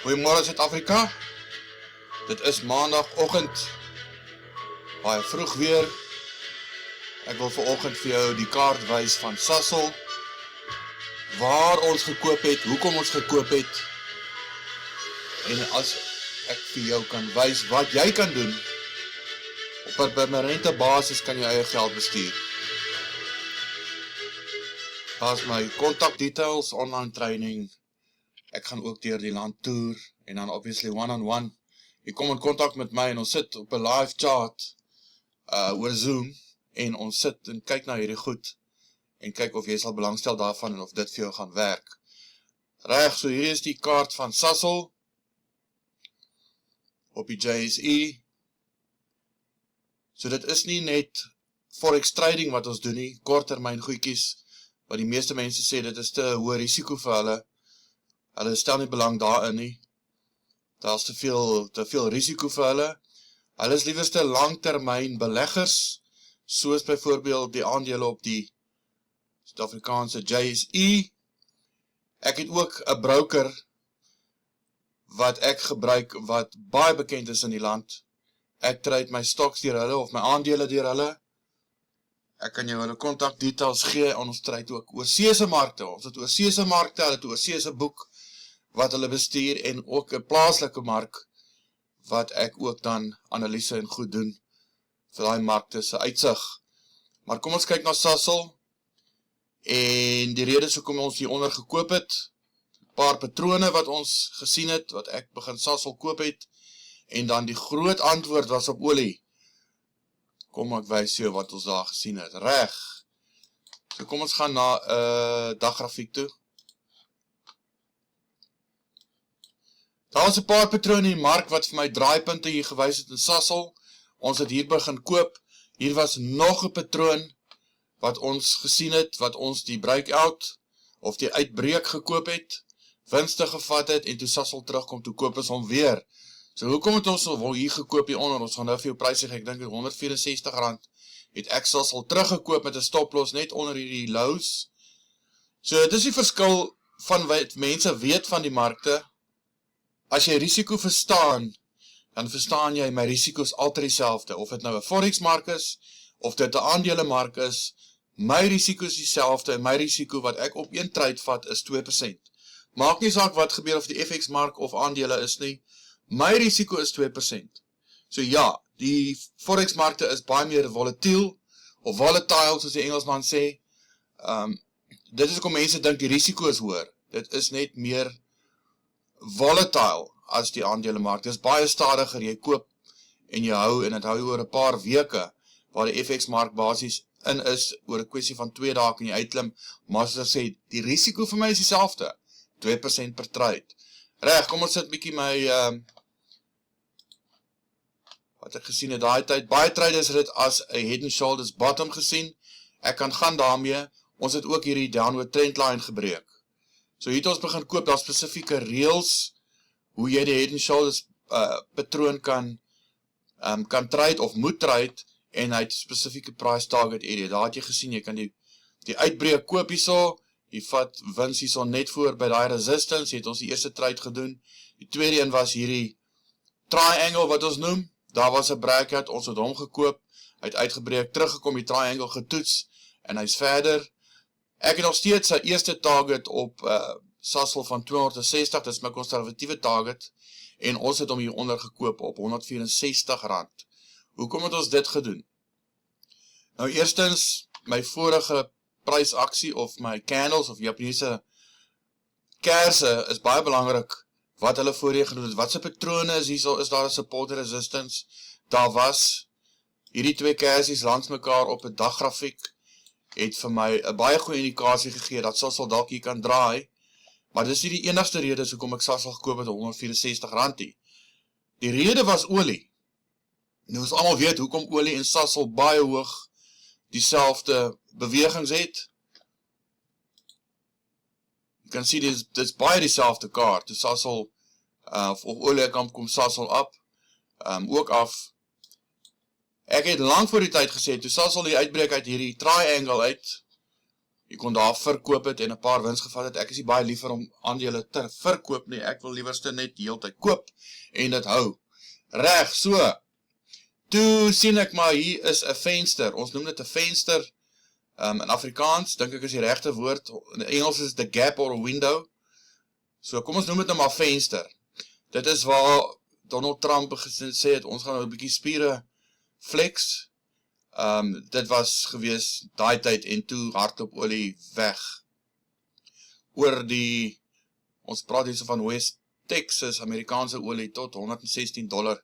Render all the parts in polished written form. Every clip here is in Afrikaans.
Goeiemôre Suid-Afrika. Dit is maandagoggend. Baie vroeg weer. Ek wil vanoggend vir jou die kaart wys van Sasol. Waar ons gekoop het, hoekom ons gekoop het. En as ek vir jou kan wys wat jy kan doen, op 'n permanente basis kan jy eie geld bestuur. Daar is my contact details, online training. Ek gaan ook deur die land toer en dan obviously one-on-one. Jy kom in kontak met my en ons sit op 'n live chat oor Zoom en ons sit en kyk na hierdie goed en kyk of jy sal belangstel daarvan en of dit vir jou gaan werk. Reg, so hier is die kaart van Sasol op die JSE. So dit is nie net forex trading wat ons doen nie, korttermyn goedjies, wat die meeste mense sê dit is te hoë risiko vir hulle. Hulle stel nie belang daarin nie. Daar is te veel risiko vir hulle. Hulle is liewerste langtermyn beleggers, soos byvoorbeeld die aandele op die Suid-Afrikaanse JSE. Ek het ook 'n broker wat ek gebruik wat baie bekend is in die land. Ek trade my stocks deur hulle of my aandele deur hulle. Ek kan jou hulle kontak details gee en ons trade ook oorseese markte. Ons het oorseese markte, hulle het oorseese boek wat hulle bestuur en ook 'n plaaslike mark wat ek ook dan analise en goed doen vir daai markte se uitsig. Maar kom ons kyk na Sasol en die redes hoekom ons hieronder gekoop het. 'n Paar patrone wat ons gesien het, wat ek begin Sasol koop het en dan die groot antwoord was op olie. Kom ek wys jou wat ons daar gesien het. Reg. So kom ons gaan na 'n daggrafiek toe. Daar was 'n paar patrone in die mark wat vir my draaipunte hier gewys het in Sasol. Ons het hier begin koop. Hier was nog 'n patroon wat ons gesien het, wat ons die breakout of die uitbreek gekoop het, winste gevat het en toe Sasol terugkom, toe koop ons hom weer. So hoekom het ons hier gekoop hieronder? Ons gaan nou vir jou pryse gee, ek dink R164 het ek Sasol teruggekoop met 'n stoploss net onder hierdie lows. So dit is die verskil van wat mense weet van die markte. As jy risiko verstaan, dan verstaan jy my risiko is altyd dieselfde. Of dit nou 'n forex mark is, of dit 'n aandelemark is, my risiko is dieselfde en my risiko wat ek op een trade vat is 2%. Maak nie saak wat gebeur of die FX mark of aandele is nie, my risiko is 2%. So ja, die forex markte is baie meer volatiel, of volatile soos die Engelsman sê. Dit is hoekom mense dink die risiko is hoër. Dit is net meer volatile as die aandelemark. Dit is baie stadiger, jy koop en jy hou en dit hou oor 'n paar weke, waar die FX mark basies in is oor 'n kwessie van 2 dae kan jy uitklim, maar soos ek sê, die risiko vir my is dieselfde, 2% per trade. Reg, kom ons sit bietjie my wat ek gesien het daai tyd. Baie traders het dit as 'n head and shoulders bottom gesien. Ek kan gaan daarmee. Ons het ook hierdie downward trendline gebreek. So hier het ons begin koop, daar spesifieke reëls hoe jy die head and shoulders patroon kan trade of moet trade en hy het spesifieke price target area. Daar het jy gesien, jy kan die uitbreek koop hierso, jy vat wins hierso net voor by daai resistance, jy het ons die eerste trade gedoen. Die tweede een was hierdie triangle wat ons noem. Daar was 'n breakout, ons het hom gekoop, hy het uitgebreek, teruggekom, die triangle getoets en hy's verder. Ek het nog steeds sy eerste target op Sasol van 260, dit is my konservatiewe target, en ons het hom hieronder gekoop op R164. Hoekom het ons dit gedoen? Nou eerstens, my vorige prysaksie of my candles of Japanese kerse is baie belangrik wat hulle voorheen gedoen het. Wat se patrone is hierso, is daar 'n support resistance? Daar was hierdie twee kersies langs mekaar op 'n daggrafiek het vir my 'n baie goeie indikasie gegee dat Sasol dalk hier kan draai, maar dis nie die enigste rede hoekom ek Sasol gekoop het op R164 nie. Die rede was olie. Nou ons almal weet hoekom olie en Sasol baie hoog dieselfde bewegings het. Jy kan sien dit is baie dieselfde kaart. Dus Sasol of olie kom Sasol op, ook af. Ek het lang voor die tyd gesê, toe Sasol die uitbreek uit hierdie triangle uit, jy kon daar verkoop het en 'n paar wins gevat het. Ek is nie baie liever om aandele te verkoop nie, ek wil liewerste net die hele tyd koop en dit hou. Reg, so, toe sien ek maar, hier is 'n venster, ons noem dit 'n venster, in Afrikaans, dink ek is die regte woord, in Engels is the gap or a window, so kom ons noem dit nou maar venster. Dit is waar Donald Trump gesê het, ons gaan nou 'n bietjie spiere flex, dit was gewees daai tyd en toe hardloop olie weg. Oor ons praat hierso van West Texas, Amerikaanse olie tot $116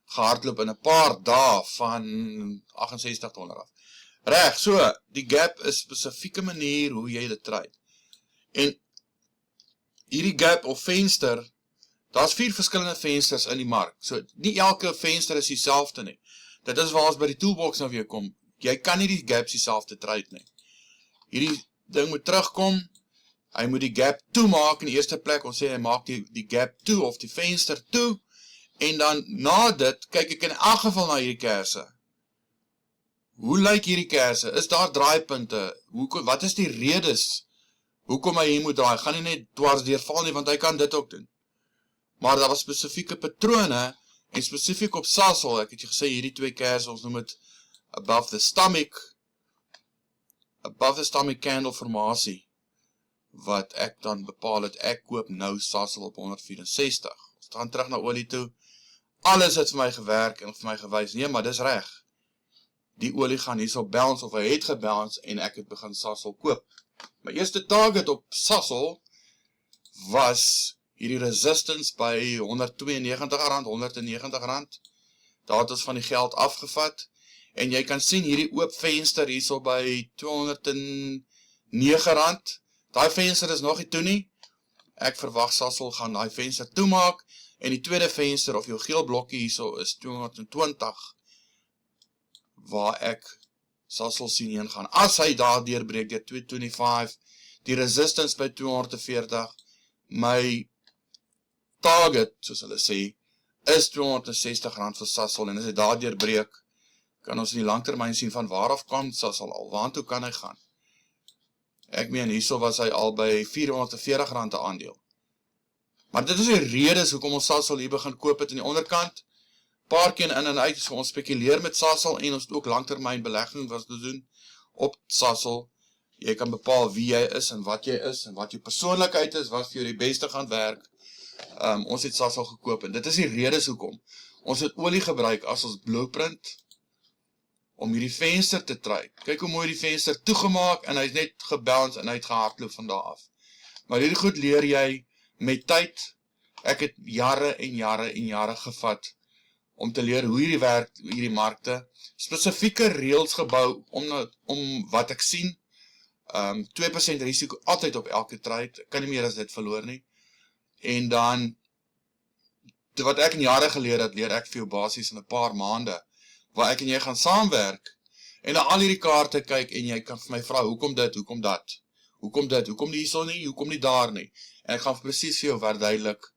gehardloop in 'n paar dae van $68 af. Reg, so, die gap is 'n spesifieke manier hoe jy dit trade. En hierdie gap of venster, daar's 4 verskillende vensters in die mark. So, nie elke venster is dieselfde nie. Dit is waar ons by die toolbox nou weer kom. Jy kan nie die gaps dieselfde trade nie. Hierdie ding moet terugkom, hy moet die gap toemaak in die eerste plek, ons sê hy maak die gap toe of die venster toe, en dan na dit, kyk ek in elk geval na hierdie kerse. Hoe lyk hierdie kerse? Is daar draaipunte? Wat is die redes? Hoekom hy hier moet draai? Gaan nie net dwars deurval nie, want hy kan dit ook doen. Maar daar was spesifieke patrone, en spesifiek op Sasol, ek het jy gesê, hierdie 2 kerse, ons noem het above the stomach candle formasie, wat ek dan bepaal het, ek koop nou Sasol op 164. Ons gaan terug na olie toe, alles het vir my gewerk en vir my gewys, nee, maar dis reg. Die olie gaan hierso bounce, of hy het gebounce, en ek het begin Sasol koop. My eerste target op Sasol was hierdie resistance by R192, R190. Daar het ons van die geld afgevat, en jy kan sien hierdie oop venster hierso by R209. Daai venster is nog nie toe nie. Ek verwag Sasol gaan daai venster toemaak, en die tweede venster, of jou geel blokkie hierso, is 220, waar ek Sasol sien heen gaan. As hy daar deurbreek, deur 225, die resistance by 240, my target, soos hulle sê, is R260 vir Sasol, en as hy daar deurbreek, kan ons in die langtermyn sien van waar af kan Sasol al, waartoe kan hy gaan. Ek meen, hierso was hy al by R440 'n aandeel. Maar dit is die redes hoekom ons Sasol hier begin koop het in die onderkant. Paar keer in en uit, so ons spekuleer met Sasol en ons het ook langtermyn belegging was te doen op Sasol. Jy kan bepaal wie jy is en wat jou persoonlikheid is, wat vir jou die beste gaan werk. Ons het Sasol gekoop en dit is die redes hoekom. Ons het olie gebruik as ons blueprint om hierdie venster te trade. Kyk hoe mooi die venster toegemaak en hy is net gebounce en hy het gehardloop van daar af. Maar hierdie goed leer jy met tyd. Ek het jare en jare gevat om te leer hoe hierdie werk, hierdie markte, spesifieke reëls gebou om wat ek sien, 2% risiko altyd op elke trade, kan nie meer as dit verloor nie, en dan, wat ek in jare geleer het, leer ek vir jou basies in 'n paar maande, waar ek en jy gaan saamwerk, en na al hierdie kaarte kyk, en jy kan vir my vra, hoekom dit, hoekom dat, hoekom die hierso nie, hoekom nie daar nie, en ek gaan presies vir jou verduidelik.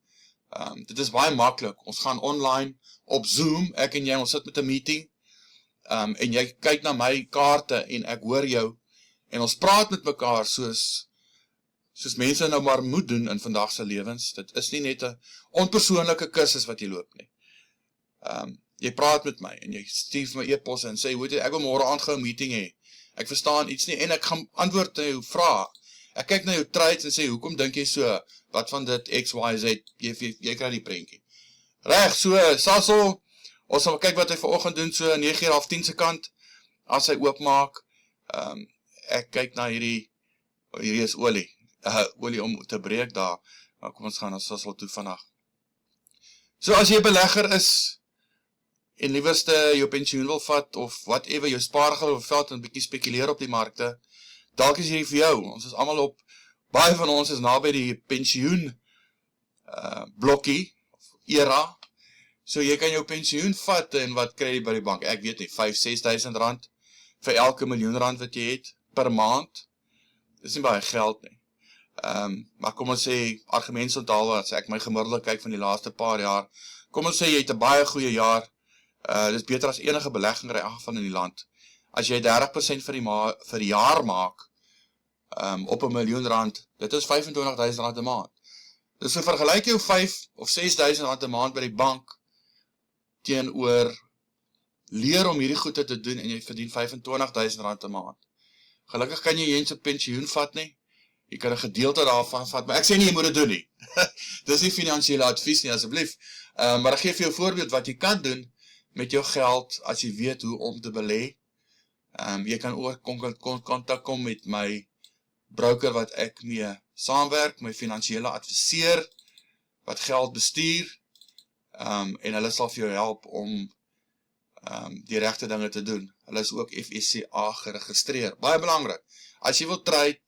Dit is baie maklik, ons gaan online, op Zoom, ek en jy, ons sit met 'n meeting, en jy kyk na my kaarte, en ek hoor jou, en ons praat met mekaar, soos mense nou maar moet doen in vandag se lewens, dit is nie net 'n onpersoonlike kursus wat jy loop nie. Jy praat met my, en jy stuur vir my e-posse, en sê, weet jy, ek wil môre aand gou 'n meeting hê, ek verstaan iets nie, en ek gaan antwoord na jou vrae, ek kyk na jou trades en sê, hoekom dink jy so, wat van dit, X, Y, Z, jy kry die prentjie. Reg, so, Sasol, ons sal kyk wat hy vanoggend doen, so 9:30 se kant, as hy oopmaak, ek kyk na hierdie is olie, olie om te breek daar, maar kom ons gaan na Sasol toe vandag. So, as jy 'n belegger is, en liewerste jou pensioen wil vat, of whatever, jou spaargeld wil vat, en 'n bietjie spekuleer op die markte, dalk is hierdie vir jou, ons is almal baie van ons is naby die pensioen blokkie, era, so jy kan jou pensioen vat, en wat kry jy by die bank, ek weet nie, 5-6 duisend rand, vir elke miljoen rand wat jy het, per maand, dis nie baie geld nie, maar kom ons sê, argumentsonthaalwe, as ek my gemiddelde kyk van die laaste paar jaar, kom ons sê, jy het 'n baie goeie jaar, dis beter as enige belegging in die land, as jy 30% vir die jaar maak, op R1 miljoen, dit is R25.000 'n maand. Dus so vergelyk jou 5 of R6.000 'n maand by die bank teenoor leer om hierdie goede te doen en jy verdien R25.000 'n maand. Gelukkig kan jy nie eens 'n pensioen vat nie. Jy kan 'n gedeelte daarvan vat, maar ek sê nie jy moet dit doen nie. Dis nie finansiële advies nie, asseblief. Maar ek gee vir jou 'n voorbeeld wat jy kan doen met jou geld as jy weet hoe om te belê. Jy kan ook kontak kom met my broker wat ek mee saamwerk, my finansiële adviseur wat geld bestuur, en hulle sal vir jou help om die regte dinge te doen. Hulle is ook FSCA geregistreer. Baie belangrik. As jy wil trade,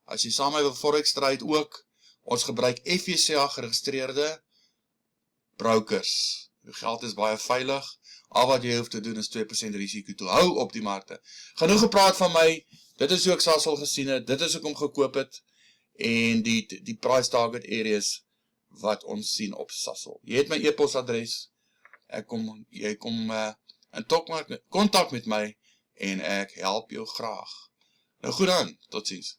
as jy saam met my wil forex trade ook, ons gebruik FSCA geregistreerde brokers. Jou geld is baie veilig. Al wat jy hoef te doen is 2% risiko toe hou op die markte. Genoeg gepraat van my. Dit is hoe ek Sasol gesien het. Dit is hoe ek hom gekoop het. En die price target areas wat ons sien op Sasol. Jy het my e-posadres. Jy kom in kontak met my en ek help jou graag. Nou goed dan, totsiens.